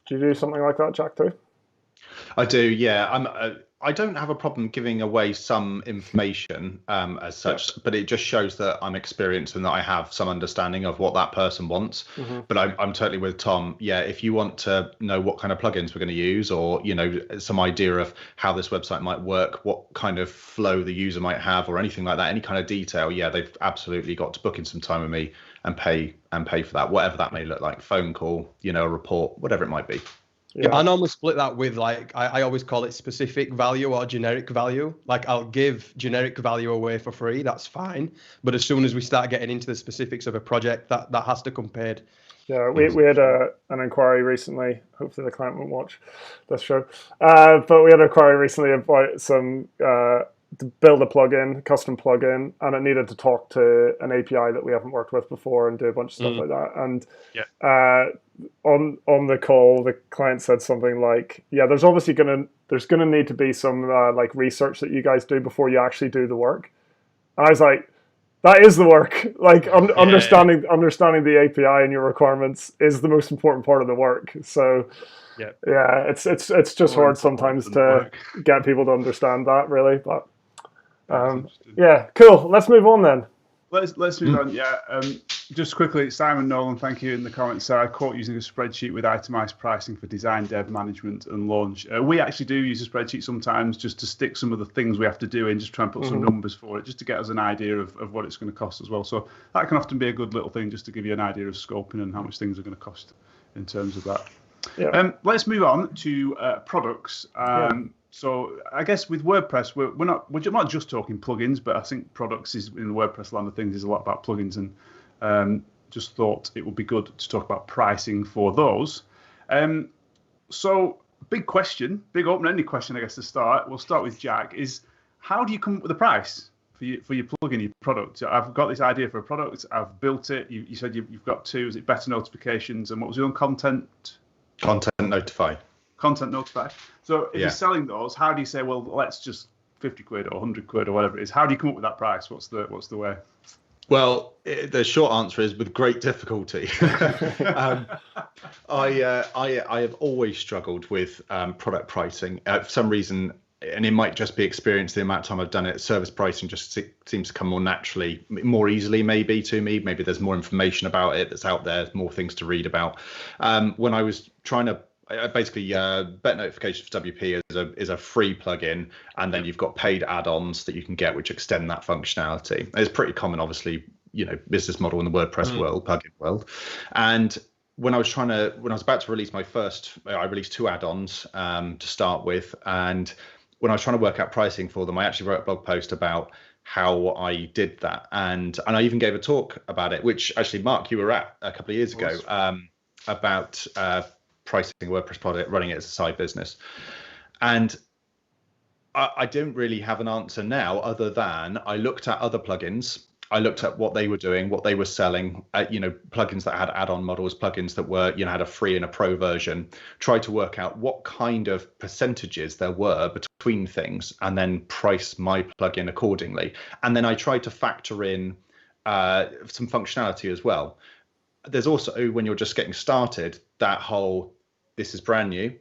you do something like that, Jack, too? I do, yeah. I don't have a problem giving away some information as such, but it just shows that I'm experienced and that I have some understanding of what that person wants. Mm-hmm. But I'm totally with Tom. Yeah, if you want to know what kind of plugins we're going to use, or some idea of how this website might work, what kind of flow the user might have, or anything like that, any kind of detail, they've absolutely got to book in some time with me and pay for that, whatever that may look like, phone call, a report, whatever it might be. Yeah, I normally split that with I always call it specific value or generic value. Like I'll give generic value away for free, that's fine. But as soon as we start getting into the specifics of a project, that has to come paid. Yeah, we had an inquiry recently. Hopefully the client won't watch this show. But we had an inquiry recently about some to build a plugin, custom plugin, and it needed to talk to an API that we haven't worked with before and do a bunch of stuff like that. And on the call, the client said something like, there's obviously gonna need to be some like research that you guys do before you actually do the work. And I was like, that is the work. Like understanding the API and your requirements is the most important part of the work. So it's just hard sometimes to get people to understand that, really. But cool. Let's move on then. Let's move on. Yeah, just quickly, Simon Nolan, thank you in the comments. I quote using a spreadsheet with itemized pricing for design, dev, management, and launch. We actually do use a spreadsheet sometimes just to stick some of the things we have to do in, just try and put some numbers for it, just to get us an idea of what it's going to cost as well. So that can often be a good little thing just to give you an idea of scoping and how much things are going to cost in terms of that. Yeah. Let's move on to products. So I guess with WordPress, we're not just talking plugins, but I think products is in the WordPress land of things is a lot about plugins, and just thought it would be good to talk about pricing for those. So big question, big open-ended question, I guess to start. We'll start with Jack. Is how do you come up with a price for your plugin, your product? I've got this idea for a product. I've built it. You said you've got two. Is it better notifications? And what was your own content? Content Notify. Content Notify. So if you're selling those, how do you say, well, let's just 50 quid or 100 quid or whatever it is? How do you come up with that price? What's the way? Well, the short answer is with great difficulty. I have always struggled with product pricing for some reason, and it might just be experience. The amount of time I've done it, service pricing just seems to come more naturally, more easily maybe to me. Maybe there's more information about it that's out there, more things to read about. When I was trying to basically Bet Notifications for WP is a free plugin, and then you've got paid add-ons that you can get which extend that functionality. It's pretty common, obviously, business model in the WordPress world, plugin world. And when I was about to release my first, I released two add-ons to start with, and when I was trying to work out pricing for them, I actually wrote a blog post about how I did that, and I even gave a talk about it, which actually, Mark, you were at a couple of years ago, about pricing a WordPress product, running it as a side business. And I don't really have an answer now, other than I looked at other plugins. I looked at what they were doing, what they were selling, plugins that had add-on models, plugins that were, had a free and a pro version, tried to work out what kind of percentages there were between things, and then price my plugin accordingly. And then I tried to factor in some functionality as well. There's also, when you're just getting started, that whole, this is brand new,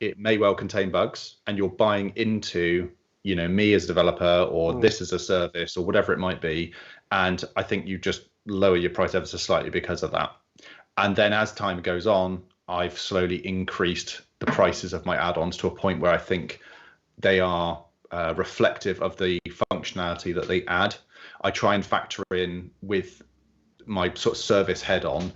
it may well contain bugs, and you're buying into, me as a developer, or this as a service, or whatever it might be. And I think you just lower your price ever so slightly because of that. And then as time goes on, I've slowly increased the prices of my add-ons to a point where I think they are reflective of the functionality that they add. I try and factor in with my sort of service head on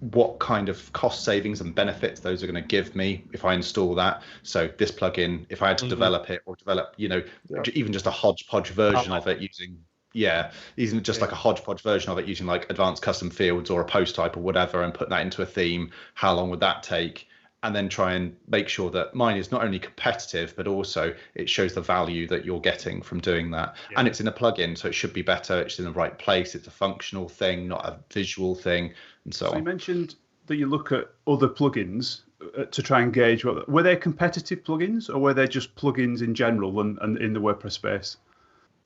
what kind of cost savings and benefits those are going to give me if I install that. So this plugin, if I had to develop it, or develop, even just a hodgepodge version of it using, even just like a hodgepodge version of it using like advanced custom fields or a post type or whatever, and put that into a theme, how long would that take? And then try and make sure that mine is not only competitive, but also it shows the value that you're getting from doing that. And it's in a plugin, so it should be better. It's in the right place. It's a functional thing, not a visual thing, and so on. You mentioned that you look at other plugins to try and gauge were they competitive plugins, or were they just plugins in general and in the WordPress space?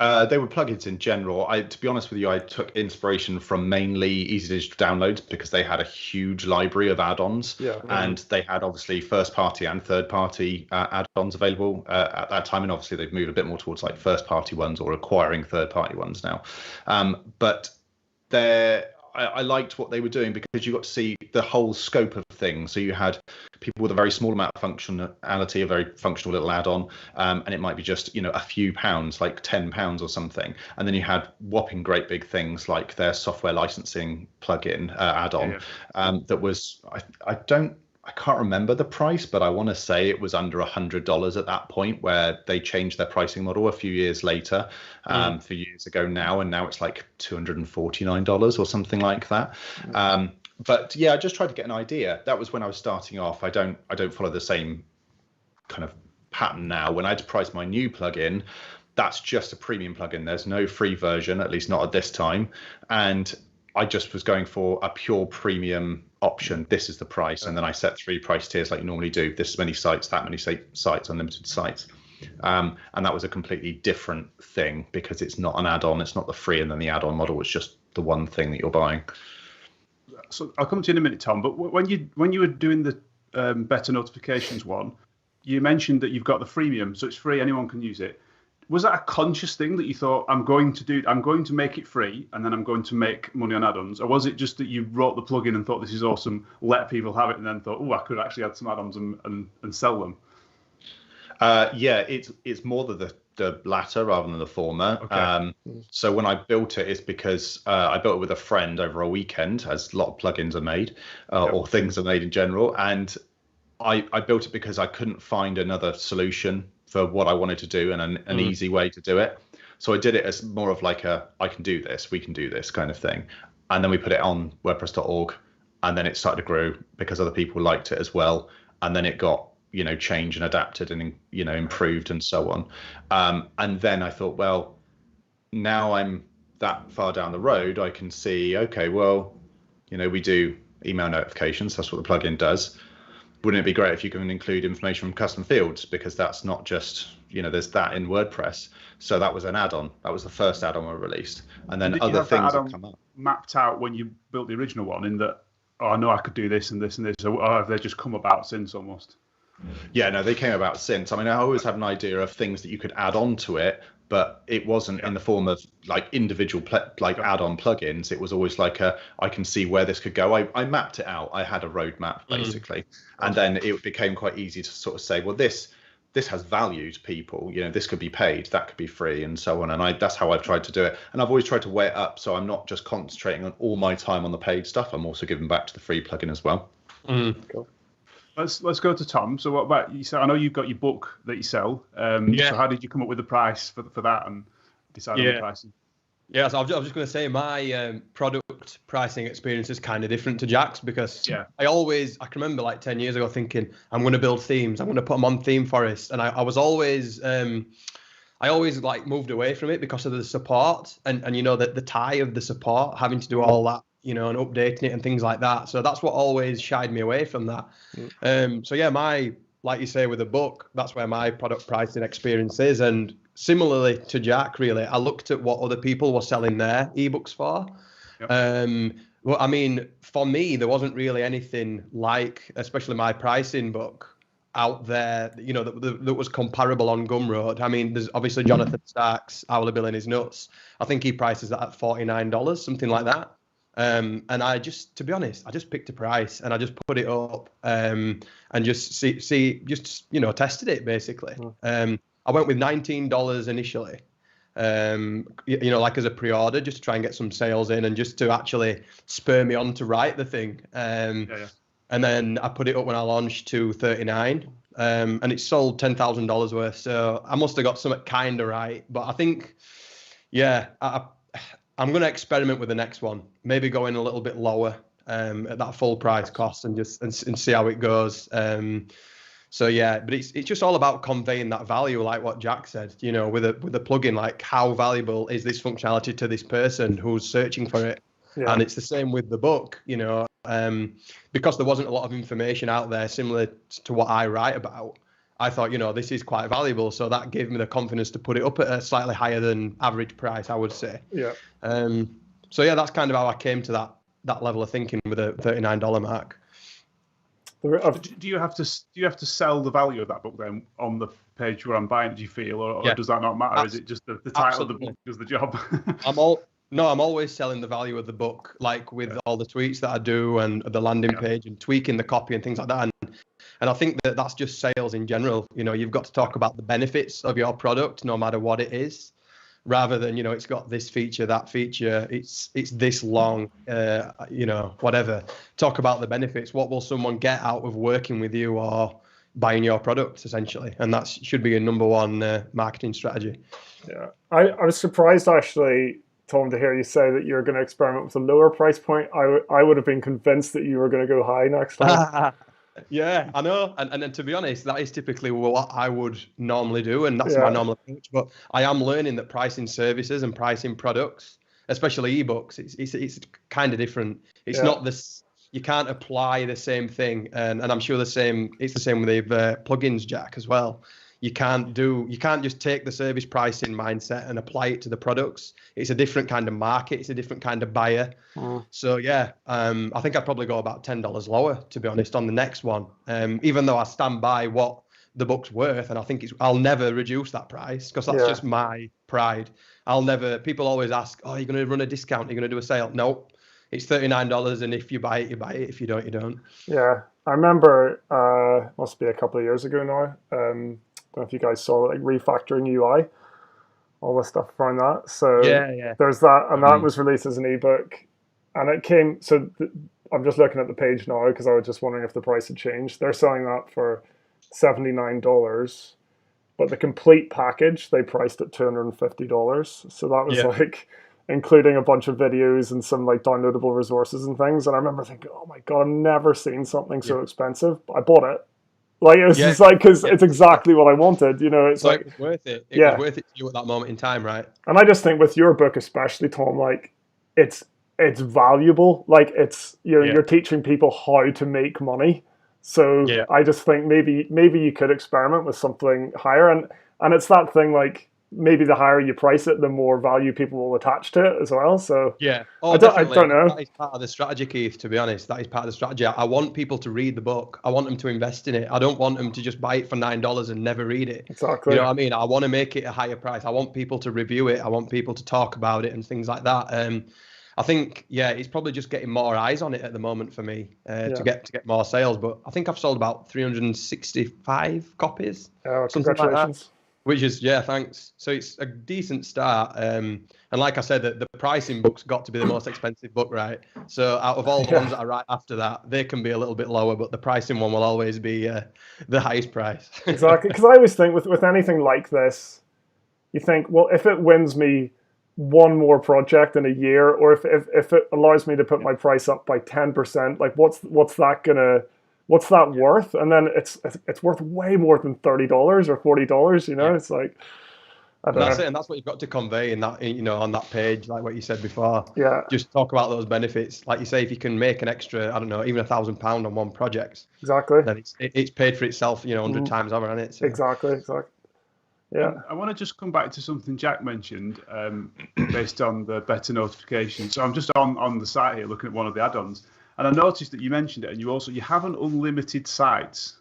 They were plugins in general. To be honest with you, I took inspiration from mainly Easy Digital Downloads because they had a huge library of add-ons, and they had obviously first-party and third-party add-ons available at that time. And obviously, they've moved a bit more towards like first-party ones or acquiring third-party ones now. But I liked what they were doing because you got to see the whole scope of things. So you had people with a very small amount of functionality, a very functional little add-on, and it might be just a few pounds, like £10 or something. And then you had whopping great big things like their software licensing plugin add-on that was I can't remember the price, but I want to say it was under $100 at that point, where they changed their pricing model a few years later, a few years ago now, and now it's like $249 or something like that. But yeah, I just tried to get an idea. That was when I was starting off. I don't follow the same kind of pattern now. When I had to price my new plugin, that's just a premium plugin. There's no free version, at least not at this time. And I just was going for a pure premium option. This is the price. And then I set 3 price tiers like you normally do. This many sites, that many sites, unlimited sites. And that was a completely different thing because it's not an add-on. It's not the free and then the add-on model. It's just the one thing that you're buying. So I'll come to you in a minute, Tom. But when you were doing the better notifications one, you mentioned that you've got the freemium, so it's free. Anyone can use it. Was that a conscious thing that you thought, I'm going to make it free and then I'm going to make money on add-ons? Or was it just that you wrote the plugin and thought this is awesome, let people have it, and then thought, I could actually add some add-ons and sell them? It's more the latter rather than the former. Okay. So when I built it, it's because I built it with a friend over a weekend, as a lot of plugins are made, or things are made in general. And I built it because I couldn't find another solution for what I wanted to do and an easy way to do it. So I did it as more of like I can do this, we can do this kind of thing. And then we put it on WordPress.org, and then it started to grow because other people liked it as well. And then it got, changed and adapted and, improved and so on. And then I thought, well, now I'm that far down the road, I can see, okay, well, we do email notifications. That's what the plugin does. Wouldn't it be great if you can include information from custom fields? Because that's not just, there's that in WordPress. So that was an add-on. That was the first add-on we released. And then other things have come up. Mapped out when you built the original one, in that, I know I could do this and this and this. Or have they just come about since almost? Yeah, no, they came about since. I mean, I always had an idea of things that you could add on to it, but it wasn't in the form of like individual add-on plugins. It was always like I can see where this could go. I mapped it out. I had a roadmap basically, and then it became quite easy to sort of say, well, this has value to people. This could be paid, that could be free, and so on. And that's how I've tried to do it. And I've always tried to weigh it up, so I'm not just concentrating on all my time on the paid stuff. I'm also giving back to the free plugin as well. Cool. Let's go to Tom. So what about you? I know you've got your book that you sell. So how did you come up with the price for that and decide on the pricing? Yeah, so I was just going to say my product pricing experience is kind of different to Jack's because I can remember like 10 years ago thinking I'm going to build themes. I'm going to put them on Theme Forest. And I was always like moved away from it because of the support and the tie of the support, having to do all that, and updating it and things like that. So that's what always shied me away from that. Like you say with the book, that's where my product pricing experience is. And similarly to Jack, really, I looked at what other people were selling their ebooks for. Yep. For me, there wasn't really anything like, especially my pricing book, out there, that was comparable on Gumroad. I mean, there's obviously Jonathan Stark's Hourly Billing is Nuts. I think he prices that at $49, something like that. And to be honest, I just picked a price and I just put it up and just tested it basically. I went with $19 initially, like as a pre-order, just to try and get some sales in and just to actually spur me on to write the thing. And then I put it up when I launched to $39, and it sold $10,000 worth. So I must have got something kind of right. But I think, I'm going to experiment with the next one. Maybe going a little bit lower at that full price cost and see how it goes. But it's just all about conveying that value, like what Jack said. With a plugin, like how valuable is this functionality to this person who's searching for it? Yeah. And it's the same with the book, because there wasn't a lot of information out there similar to what I write about. I thought, this is quite valuable. So that gave me the confidence to put it up at a slightly higher than average price, I would say. Yeah. That's kind of how I came to that level of thinking with a $39 mark. Do you have to sell the value of that book then on the page where I'm buying it, do you feel, or does that not matter? Is it just the title of the book does the job? I'm always selling the value of the book, like with all the tweets that I do and the landing page and tweaking the copy and things like that. And I think that's just sales in general. You've got to talk about the benefits of your product, no matter what it is, rather than, it's got this feature, that feature, it's this long, whatever. Talk about the benefits. What will someone get out of working with you or buying your product, essentially? And that should be a number one marketing strategy. Yeah, I was surprised actually, Tom, to hear you say that you're going to experiment with a lower price point. I would have been convinced that you were going to go high next time. Yeah, I know. And then to be honest, that is typically what I would normally do. And that's my normal approach. But I am learning that pricing services and pricing products, especially ebooks, it's kind of different. It's not this, you can't apply the same thing. And I'm sure it's the same with the plugins, Jack, as well. You can't just take the service pricing mindset and apply it to the products. It's a different kind of market. It's a different kind of buyer. So I think I'd probably go about $10 lower, to be honest, on the next one. Even though I stand by what the book's worth, and I think I'll never reduce that price because that's just my pride. People always ask, oh, you're going to run a discount? You're going to do a sale? Nope. It's $39, and if you buy it, you buy it. If you don't, you don't. Yeah, I remember, must be a couple of years ago now. I don't know if you guys saw like refactoring UI, all the stuff around that. So there's that, and that was released as an ebook, and it came. So I'm just looking at the page now because I was just wondering if the price had changed. They're selling that for $79, but the complete package they priced at $250. So that was like including a bunch of videos and some like downloadable resources and things. And I remember thinking, oh my god, I've never seen something so expensive. I bought it. Like it was just like, because it's exactly what I wanted, it's like it's worth it. It was worth it to you at that moment in time, right? And I just think with your book especially, Tom, like it's valuable. Like it's you're teaching people how to make money. So I just think maybe you could experiment with something higher, and it's that thing like maybe the higher you price it, the more value people will attach to it as well. So I don't know. That is part of the strategy, Keith, to be honest. That is part of the strategy. I want people to read the book. I want them to invest in it. I don't want them to just buy it for $9 and never read it. Exactly. You know what I mean? I want to make it a higher price. I want people to review it. I want people to talk about it and things like that. I think, it's probably just getting more eyes on it at the moment for me to get more sales. But I think I've sold about 365 copies. Oh, congratulations. Like which is, thanks. So it's a decent start. And like I said, the pricing book's got to be the most expensive book, right? So out of all the ones that I write after that, they can be a little bit lower, but the pricing one will always be the highest price. Exactly. Because I always think with anything like this, you think, well, if it wins me one more project in a year, or if it allows me to put my price up by 10%, like what's that worth? And then it's worth way more than $30 or $40. It's like that's it, and that's what you've got to convey in that on that page, like what you said before. Just talk about those benefits. Like you say, if you can make an extra, I don't know, even £1,000 on one project, exactly, then it's paid for itself 100 times over, isn't it? So. Exactly. Yeah. I want to just come back to something Jack mentioned based on the better notification. So I'm just on the site here looking at one of the add-ons, and I noticed that you mentioned it, and you have an unlimited sites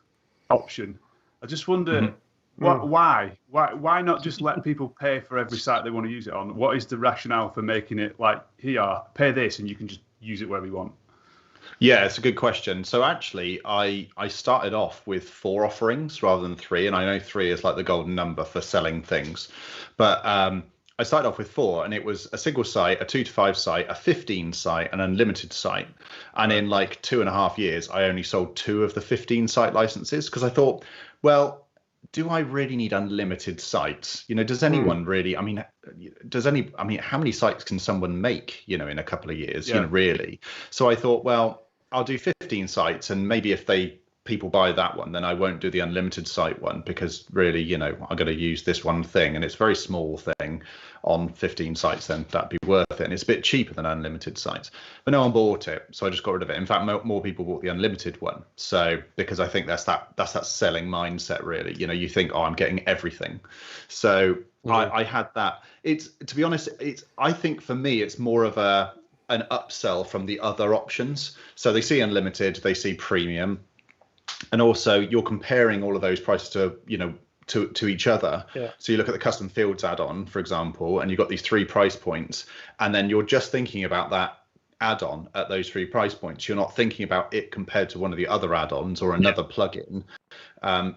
option. I just wonder why not just let people pay for every site they want to use it on? What is the rationale for making it like, here, pay this and you can just use it wherever you want? Yeah, it's a good question. So actually, I started off with 4 offerings rather than 3, and I know 3 is like the golden number for selling things, but I started off with 4, and it was a single site, a 2 to 5 site, a 15 site, an unlimited site. And in like 2.5 years, I only sold 2 of the 15 site licenses because I thought, well, do I really need unlimited sites? Does anyone really, how many sites can someone make, in a couple of years, really? So I thought, well, I'll do 15 sites, and maybe if people buy that one, then I won't do the unlimited site one, because really, I'm going to use this one thing, and it's a very small thing on 15 sites, then that'd be worth it. And it's a bit cheaper than unlimited sites, but no one bought it, so I just got rid of it. In fact, more people bought the unlimited one. So because I think that's that selling mindset, really. You think, oh, I'm getting everything. So I had that. It's, to be honest, I think for me, it's more of an upsell from the other options. So they see unlimited, they see premium, and also you're comparing all of those prices to each other. So you look at the custom fields add-on, for example, and you've got these 3 price points, and then you're just thinking about that add-on at those 3 price points. You're not thinking about it compared to one of the other add-ons or another plugin.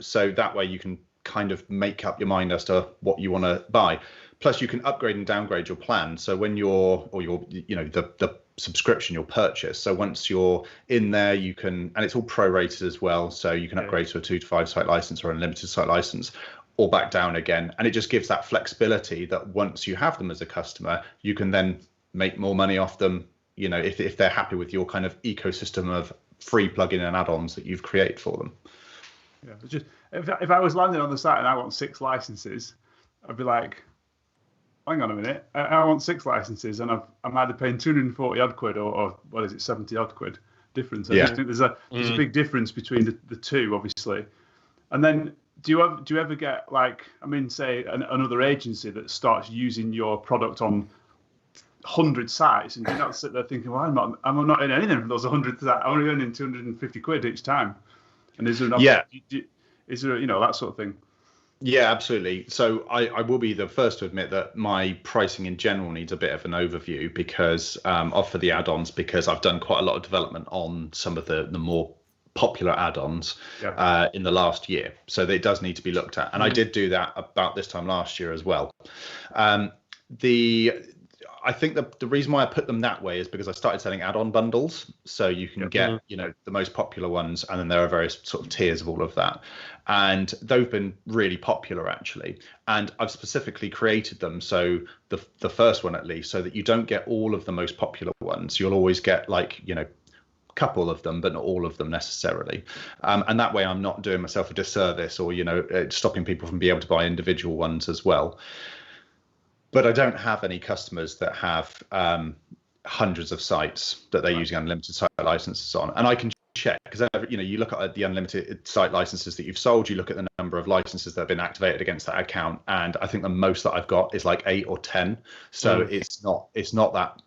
So that way you can kind of make up your mind as to what you want to buy. Plus, you can upgrade and downgrade your plan. So when the subscription, your purchase. So once you're in there, you can, and it's all prorated as well. So you can upgrade to a 2 to 5 site license or a limited site license, or back down again. And it just gives that flexibility that once you have them as a customer, you can then make more money off them. If they're happy with your kind of ecosystem of free plugin and add-ons that you've created for them. Yeah, just if I was landing on the site and I want 6 licenses, I'd be like, hang on a minute, I want 6 licenses, and I'm either paying 240 odd quid or what is it, 70 odd quid difference. I just think there's a big difference between the two, obviously. And then do you ever get, like, say another agency that starts using your product on 100 sites, and do you not sit there thinking, well, I'm not in anything from those 100 sites, I'm only earning 250 quid each time? And is there is there that sort of thing? Yeah, absolutely. So I will be the first to admit that my pricing in general needs a bit of an overview, because for the add-ons, because I've done quite a lot of development on some of the more popular add-ons in the last year. So it does need to be looked at. And I did do that about this time last year as well. I think the reason why I put them that way is because I started selling add-on bundles. So you can get, the most popular ones, and then there are various sort of tiers of all of that. And they've been really popular, actually. And I've specifically created them, so the first one at least, so that you don't get all of the most popular ones. You'll always get, like, a couple of them, but not all of them necessarily. And that way I'm not doing myself a disservice, or, stopping people from being able to buy individual ones as well. But I don't have any customers that have hundreds of sites that they're using unlimited site licenses on. And I can check, because you look at the unlimited site licenses that you've sold, you look at the number of licenses that have been activated against that account, and I think the most that I've got is like 8 or 10. So it's not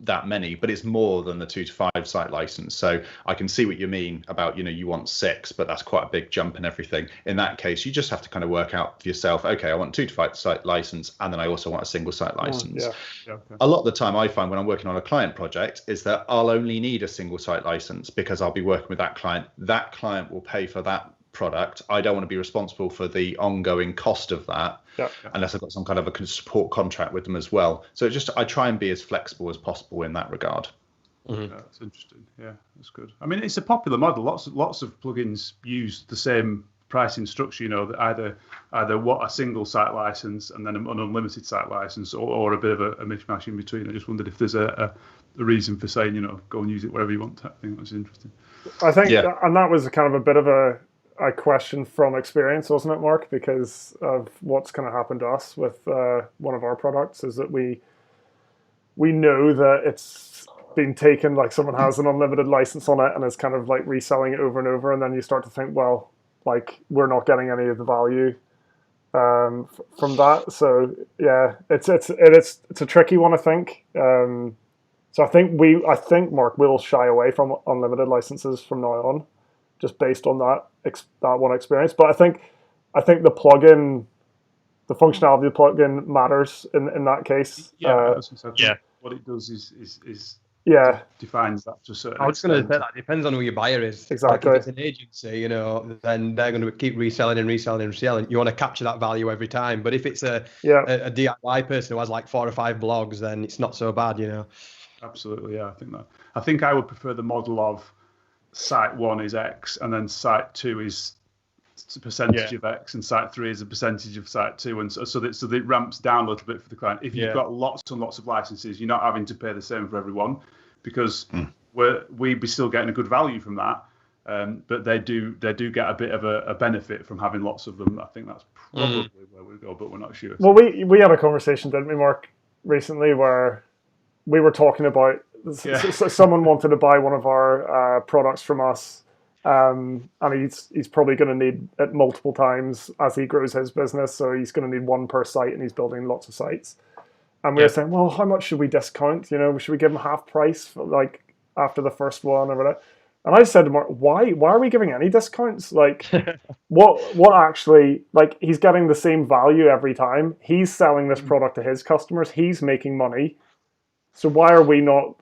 that many, but it's more than the 2 to 5 site license. So I can see what you mean about, you want 6, but that's quite a big jump and everything. In that case, you just have to kind of work out for yourself, okay, I want 2 to 5 site license, and then I also want a single site license. Okay. A lot of the time I find when I'm working on a client project is that I'll only need a single site license, because I'll be working with that client. That client will pay for that product. I don't want to be responsible for the ongoing cost of that, unless I've got some kind of a support contract with them as well. So I try and be as flexible as possible in that regard. Yeah, that's interesting. Yeah, that's good. It's a popular model. Lots of plugins use the same pricing structure. That either what a single site license and then an unlimited site license, or a bit of a mishmash in between. I just wondered if there's a reason for saying, go and use it wherever you want. I think that's interesting. I think, and that was kind of a bit of a question from experience, wasn't it, Mark? Because of what's kind of happened to us with one of our products, is that we know that it's been taken, like someone has an unlimited license on it and is kind of like reselling it over and over, and then you start to think, well, like, we're not getting any of the value from that. So yeah, it's a tricky one, I think. So I think Mark will shy away from unlimited licenses from now on. just based on that one experience. But I think the plugin, the functionality of the plugin matters in that case. What it does is yeah, defines that to a certain I was going to extent. say that depends on who your buyer is. Exactly. Like if it's an agency, then they're going to keep reselling and reselling and reselling. You want to capture that value every time. But if it's a DIY person who has like 4 or 5 blogs, then it's not so bad, Absolutely, yeah. I think I would prefer the model of site 1 is X, and then site 2 is a percentage of X, and site 3 is a percentage of site 2, and so that it ramps down a little bit for the client. If you've got lots and lots of licenses, you're not having to pay the same for everyone, because we'd be still getting a good value from that. But they do get a bit of a benefit from having lots of them. I think that's probably where we go, but we're not sure. Well, we had a conversation, didn't we, Mark, recently, where we were talking about someone wanted to buy one of our products from us. And he's probably going to need it multiple times as he grows his business. So he's going to need one per site, and he's building lots of sites. And we were saying, well, how much should we discount? Should we give him half price for, like, after the first one or whatever? And I said to Mark, why are we giving any discounts? Like, what actually, like, he's getting the same value every time. He's selling this product to his customers. He's making money. So why are we not?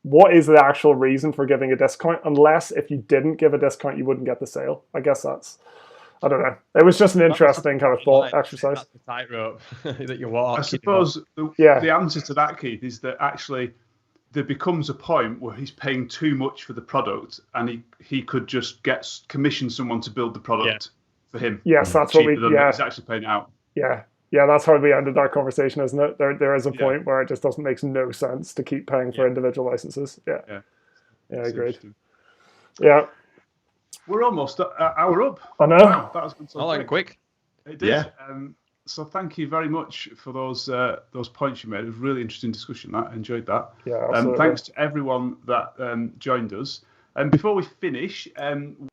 What is the actual reason for giving a discount? Unless if you didn't give a discount, you wouldn't get the sale. I guess I don't know. It was just an interesting kind of thought exercise. That's the tightrope that you walk. I suppose the answer to that, Keith, is that actually there becomes a point where he's paying too much for the product, and he could just commission someone to build the product for him. Yes, that's what we. He's actually paying it out. Yeah, that's how we ended our conversation, isn't it? There is a point where it just doesn't make no sense to keep paying for individual licenses. Yeah, agreed. Yeah. We're almost an hour up. I know. Wow, that was been so quick. It did. Yeah. So thank you very much for those points you made. It was a really interesting discussion. I enjoyed that. Yeah, absolutely. Thanks to everyone that joined us. And before we finish,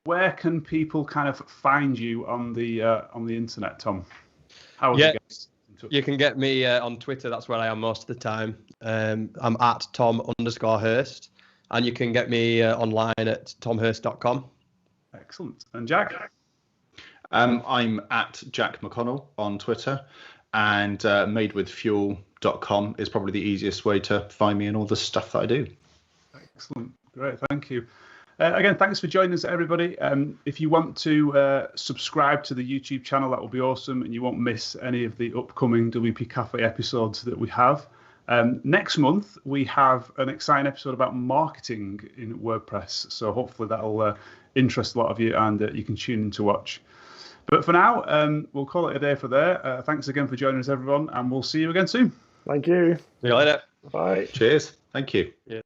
where can people kind of find you on the internet, Tom? You can get me on Twitter. That's where I am most of the time. I'm at Tom_Hirst, and you can get me online at tomhirst.com. Excellent. And Jack? I'm at Jack McConnell on Twitter, and madewithfuel.com is probably the easiest way to find me and all the stuff that I do. Excellent. Great. Thank you. Again, thanks for joining us, everybody. If you want to subscribe to the YouTube channel, that will be awesome, and you won't miss any of the upcoming WP Café episodes that we have. Next month, we have an exciting episode about marketing in WordPress, so hopefully that'll interest a lot of you, and you can tune in to watch. But for now, we'll call it a day for there. Thanks again for joining us, everyone, and we'll see you again soon. Thank you. See you later. Bye. Cheers. Thank you. Yeah.